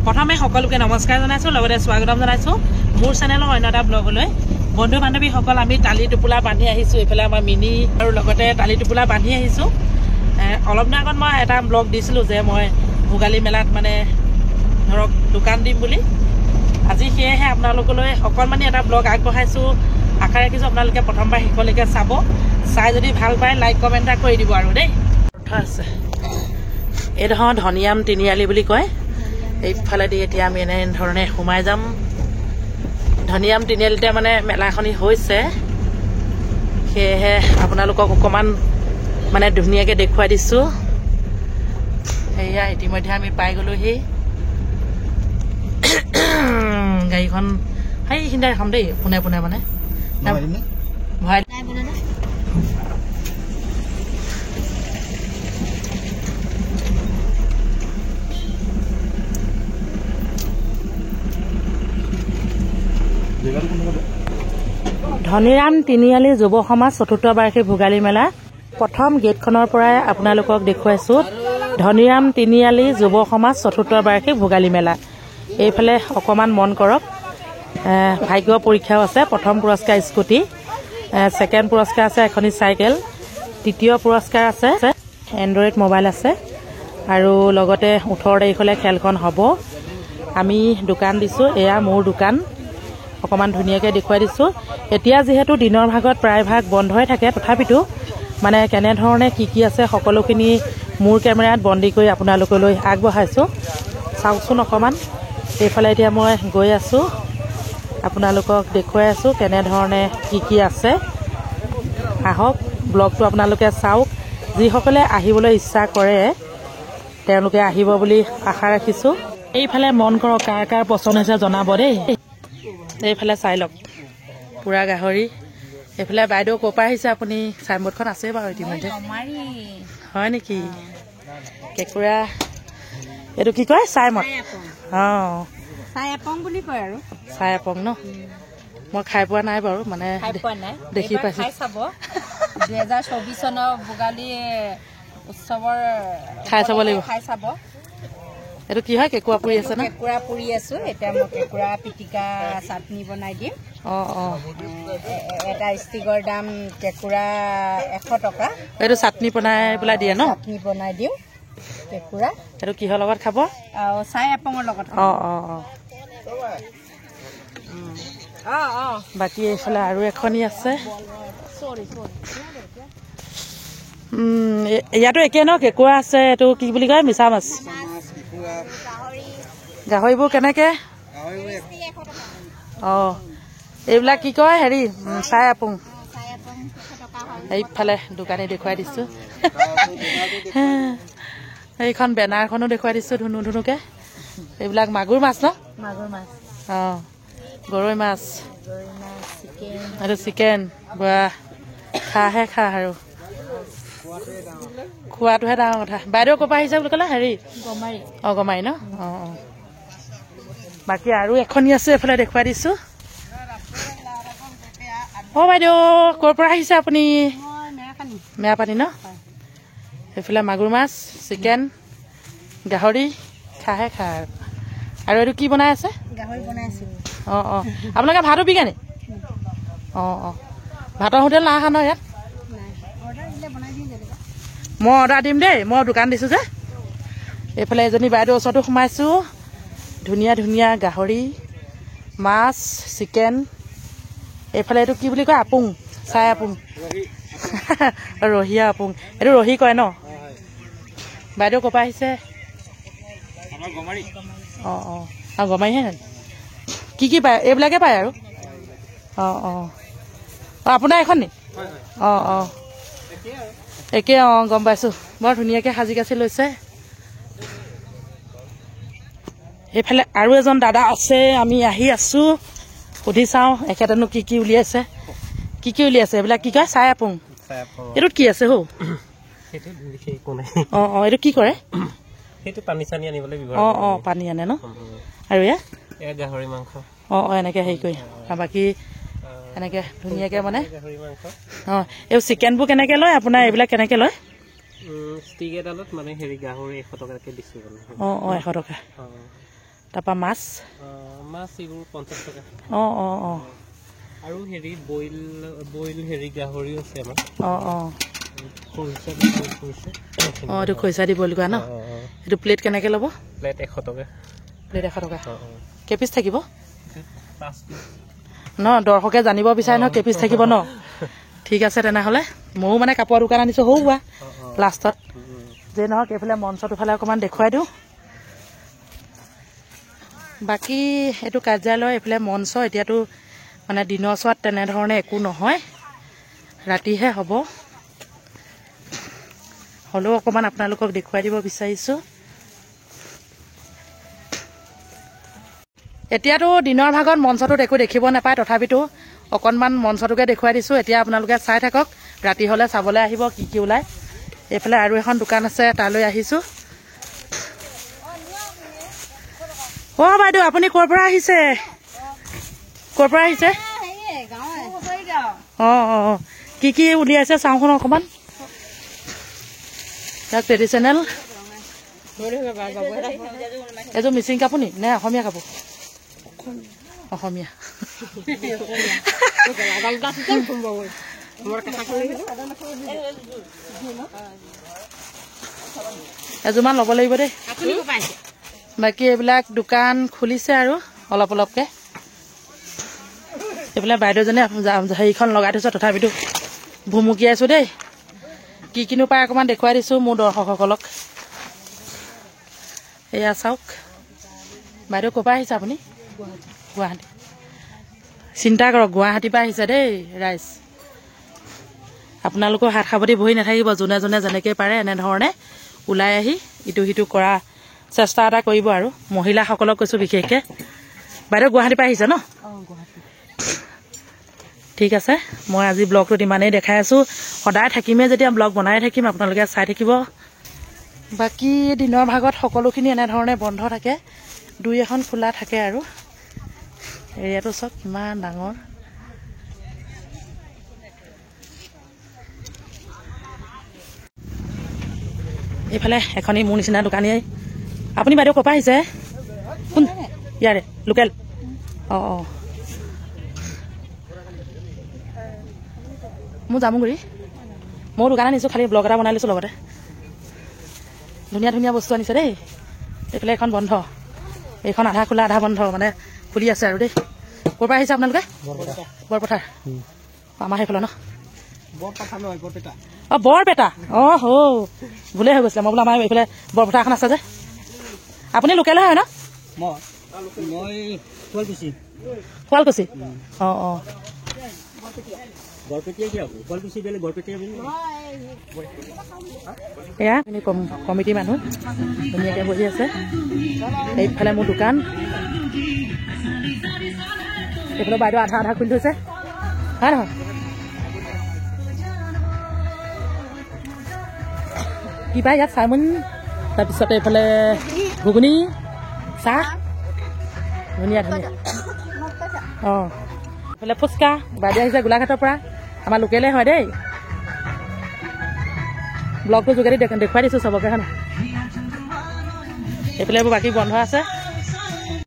প্ৰথমে সকলোকে নমস্কাৰ জনাইছোঁ, লগতে স্বাগতম জনাইছোঁ মোৰ চেনেলৰ অন্য এটা ব্লগলৈ। বন্ধু বান্ধৱীসকল, আমি টালি টোপোলা বান্ধি আহিছোঁ। এইফালে আমাৰ মিনি আৰু লগতে টালি টোপোলা বান্ধি আহিছোঁ। অলপ দিনৰ আগত মই এটা ব্লগ দিছিলোঁ যে মই ভোগালী মেলাত মানে ধৰক দোকান দিম বুলি। আজি সেয়েহে আপোনালোকলৈ অকণমানি এটা ব্লগ আগবঢ়াইছোঁ। আশা ৰাখিছোঁ আপোনালোকে প্ৰথমবাৰ শেষলৈকে চাব। চাই যদি ভাল পায় লাইক কমেণ্ট এটা কৰি দিব আৰু দেই। আছে এইডোখৰ ধনিয়াম তিনিআলি বুলি কয়। এইফালেদি এতিয়া আমি এনেধৰণে সোমাই যাম। ধনিয়াম তিনিআলিতে মানে মেলাখনি হৈছে, সেয়েহে আপোনালোকক অকণমান মানে ধুনীয়াকৈ দেখুৱাই দিছোঁ। সেয়া ইতিমধ্যে আমি পাই গ'লোহি। গাড়ীখন সেইখিনিতে খাম দেই, পোনে পোনে মানে ভৰাই ধনিৰাম তিনিআলি যুৱ সমাজ ৪ৰ্থ বাৰ্ষিক ভোগালী মেলা প্ৰথম গেটখনৰ পৰাই আপোনালোকক দেখুৱাইছোঁ। ধনিৰাম তিনিআলি যুৱ সমাজ ৪ৰ্থ বাৰ্ষিক ভোগালী মেলা। এইফালে অকণমান মন কৰক, ভাগ্য পৰীক্ষাও আছে। প্ৰথম পুৰস্কাৰ স্কুটি, ছেকেণ্ড পুৰস্কাৰ আছে এখনি চাইকেল, তৃতীয় পুৰস্কাৰ আছে এণ্ড্ৰইড মোবাইল আছে, আৰু লগতে 18 তাৰিখলৈ খেলখন হ'ব। আমি দোকান দিছোঁ, এয়া মোৰ দোকান। অকণমান ধুনীয়াকৈ দেখুৱাই দিছোঁ। এতিয়া যিহেতু দিনৰ ভাগত প্ৰায়ভাগ বন্ধই থাকে, তথাপিতো মানে কেনেধৰণে কি আছে সকলোখিনি মোৰ কেমেৰাত বন্দী কৰি আপোনালোকলৈ আগবঢ়াইছোঁ। চাওকচোন অকণমান। এইফালে এতিয়া মই গৈ আছোঁ, আপোনালোকক দেখুৱাই আছোঁ কেনেধৰণে কি আছে। আহক ব্লগটো আপোনালোকে চাওক। যিসকলে আহিবলৈ ইচ্ছা কৰে তেওঁলোকে আহিব বুলি আশা ৰাখিছোঁ। এইফালে মন কৰক, কাৰ কাৰ পচন্দ হৈছে জনাব দেই। এইফালে চাই লওক, পুৰা গাহৰি। এইফালে বাইদেউ ক'ৰ পৰা আহিছে আপুনি? চাইনবোৰ্ডখন আছে বাৰু ইতিমধ্যে। হয় নেকি? কেঁকুৰা, এইটো কি কয়? চাইমদ। অঁ, চাই আপং বুলি কয় আৰু। চাই আপং ন? মই খাই পোৱা নাই বাৰু, মানে দেখি পাইছোঁ। 2024 চনৰ ভোগালী উৎসৱৰ খাই চাব লাগিব। খাই চাব। এইটো কি হয়? কেঁকুৰা পুৰি আছে ন? কেঁকুৰা পুৰি আছো। এতিয়া মই কেঁকুৰা পিটিকা চাটনি বনাই দিম। অঁ অঁ, এটা ষ্টিকৰ দাম কেঁকুৰা 100 টকা। এইটো চাটনি বনাই পেলাই দিয়ে ন? চাটনি বনাই দিওঁ কেঁকুৰা। এইটো কিহৰ লগত খাব? আৰু চাই আপঙৰ লগত। অঁ অঁ অঁ, বাকী এইফালে আৰু এখনি আছে। ইয়াতো একে ন? কেঁকুৰা আছে, এইটো কি বুলি কয়? মিছা মাছ। গাহৰিবোৰ কেনেকৈ? অঁ, এইবিলাক কি কয়? হেৰি চাই আপোং। এইফালে দোকানী দেখুৱাই দিছোঁ। এইখন বেনাৰখনো দেখুৱাই দিছোঁ ধুনু ধুনুকৈ। এইবিলাক মাগুৰ মাছ ন? মাগুৰ মাছ। অঁ, গৰৈ মাছ। এইটো চিকেন। বাহ, খাহে খা আৰু খোৱাটোহে ডাঙৰ কথা। বাইদেউ ক'ৰ পৰা আহিছে বুলি ক'লে? হেৰি গমাৰি। অঁ, গমাৰি ন? অঁ অঁ, বাকী আৰু এখনি আছে, এইফালে দেখুৱাই দিছোঁ। অঁ বাইদেউ, ক'ৰ পৰা আহিছে আপুনি? মেৰাপানী ন? এইফালে মাগুৰ মাছ, চিকেন, গাহৰি, খাহে খা আৰু এইটো কি বনাই আছে? গাহৰি বনাই আছোঁ। অঁ অঁ, আপোনালোকে ভাতো বিকে নি? অঁ অঁ, ভাতৰ হোটেল নাই অহা ন ইয়াত? মই অৰ্ডাৰ দিম দেই, মই দোকান দিছোঁ যে। এইফালে এজনী বাইদেউৰ ওচৰতো সোমাইছোঁ। ধুনীয়া ধুনীয়া গাহৰি, মাছ, চিকেন। এইফালে এইটো কি বুলি কয়? আপুং, চাই আপুং। ৰহিয়া আপুং, এইটো ৰহি কয় ন? বাইদেউ ক'ৰ পৰা আহিছে? অঁ অঁ, আৰু গমাৰিহে নাই? কি কি পায়? এইবিলাকে পায় আৰু? অঁ অঁ অঁ, আপোনাৰ এখন নি? অঁ অঁ, একে। অঁ, গম পাইছোঁ। বৰ ধুনীয়াকৈ সাজি কাচি লৈছে। এইফালে আৰু এজন দাদা আছে, আমি আহি আছোঁ। সুধি চাওঁ এখেতেনো কি কি উলিয়াইছে। কি কি উলিয়াইছে? এইবিলাক কি কয়? চাই আপুং। এইটোত কি আছে হৌ? অঁ অঁ, এইটো কি কৰে? সেইটো পানী চানী আনিবলৈ ব্যৱহাৰ অঁ অঁ, পানী আনে ন? আৰু এয়া গাহৰি মাংস। অঁ অঁ, এনেকৈ হেৰি কৰি বাকী এনেকৈ ধুনীয়াকৈ মানে। গাহৰি মাংস। অঁ, এই চিকেনবোৰ কেনেকৈ লয় আপোনাৰ? এইবিলাক কেনেকৈ লয়? ষ্টিক এডালত মানে হেৰি গাহৰি 100 টকাকৈ দিছোঁ। অঁ অঁ, 100 টকা। তাৰপৰা মাছ মাছ এইবোৰ 50 টকা। অঁ অঁ অঁ আৰু হেৰি বইল হেৰি গাহৰিও আছে আমাৰ। অঁ অঁ খৰিচা অঁ এইটো খৰিচা দি বইল কৰা ন? এইটো প্লেট কেনেকৈ ল'ব? প্লেট 100 টকা। প্লেট 100 টকা। কেইপিচ থাকিব? 5 পিচ। ন দৰ্শকে জানিব বিচাৰে নহয় কেইপিচ থাকিব ন? ঠিক আছে তেনেহ'লে ময়ো মানে কাপোৰৰ দোকান আনিছোঁ সৰু হোৱা লাষ্টত যে নহওক এইফালে মঞ্চটোফালে অকণমান দেখুৱাই দিওঁ। বাকী এইটো কাৰ্যালয় এইফালে মঞ্চ এতিয়াতো মানে দিনৰ চোৱাত তেনেধৰণে একো নহয়, ৰাতিহে হ'ব। হ'লেও অকণমান আপোনালোকক দেখুৱাই দিব বিচাৰিছোঁ। এতিয়াতো দিনৰ ভাগত মঞ্চটোত একো দেখিব নাপায়, তথাপিতো অকণমান মঞ্চটোকে দেখুৱাই দিছোঁ। এতিয়া আপোনালোকে চাই থাকক, ৰাতি হ'লে চাবলৈ আহিব কি কি ওলায়। এইফালে আৰু এখন দোকান আছে, তালৈ আহিছোঁ। অঁ বাইদেউ আপুনি ক'ৰ পৰা আহিছে? ক'ৰ পৰা আহিছে? অঁ অঁ কি কি উলিয়াইছে চাওঁখন অকণমান। ইয়াক ট্ৰেডিশ্যনেল এইযোৰ মিচিং কাপোৰ নি নে অসমীয়া কাপোৰ? অসমীয়া। এযোৰমান ল'ব লাগিব দেই। বাকী এইবিলাক দোকান খুলিছে আৰু অলপ অলপকৈ। এইফালে বাইদেউজনে হেৰিখন লগাই থৈছে, তথাপিতো ভুমুকিয়াইছোঁ দেই। কি কিনো পাই অকণমান দেখুৱাই দিছোঁ মোৰ দৰ্শকসকলক। এয়া চাওক। বাইদেউ ক'ৰ পৰা আহিছে আপুনি? গুৱাহাটী। চিন্তা কৰক গুৱাহাটীৰ পৰা আহিছে দেই ৰাইজ। আপোনালোকেও হাত সাৱটি বহি নাথাকিব, যোনে যোনে যেনেকৈ পাৰে এনেধৰণে ওলাই আহি ইটো সিটো কৰা চেষ্টা এটা কৰিব আৰু মহিলাসকলক কৈছোঁ বিশেষকৈ। বাইদেউ গুৱাহাটীৰ পৰা আহিছে ন? ঠিক আছে, মই আজি ব্লগটোত ইমানেই দেখাই আছোঁ। সদায় থাকিমেই যেতিয়া ব্লগ বনাই থাকিম, আপোনালোকে চাই থাকিব। বাকী দিনৰ ভাগত সকলোখিনি এনেধৰণে বন্ধ থাকে, দুই এখন খোলা থাকে আৰু। এৰিয়াটো চাওক কিমান ডাঙৰ। এইফালে এখনি মোৰ নিচিনা দোকানী। আপুনি বাইদেউ ক'ৰ পৰা আহিছে? কোন ইয়াৰে লোকেল? অঁ অঁ মোৰ জামুগুৰি। ময়ো দোকান আনিছোঁ, খালি ব্লগ এটা বনাই লৈছোঁ লগতে। ধুনীয়া ধুনীয়া বস্তু আনিছে দেই। এইফালে এখন বন্ধ, এইখন আধা খোলা আধা বন্ধ, মানে খুলি আছে আৰু দেই। ক'ৰ পৰা আহিছে আপোনালোকে? বৰপথাৰ। আমাৰ সেইফালে ন? অঁ বৰপেটা। অঁ হৌ ভুলেই হৈ গৈছিলে, মই বোলো আমাৰ এইফালে বৰপথাৰ এখন আছে যে। আপুনি লোকেল হয় ন? শুৱালকুছি। অঁ অঁ এয়া কমিটি মানুহ ধুনীয়াকৈ বহি আছে। এইফালে মোৰ দোকান, এইফালে বাইদেউ আধা আধা খুলি থৈছে, হয় নহয়? কি পায় ইয়াত? চাওমিন, তাৰপিছতে এইফালে ঘুগুনি, চাহ, ধুনীয়া ধুনীয়া। অঁ এইফালে ফুচকা। বাইদেউ আহিছে গোলাঘাটৰ পৰা, আমাৰ লোকেলে হয় দেই। ব্লগটোৰ যোগেদি দেখুৱাই দিছোঁ চবকে, হয় নহয়? এইফালে এইবোৰ বাকী বন্ধ আছে।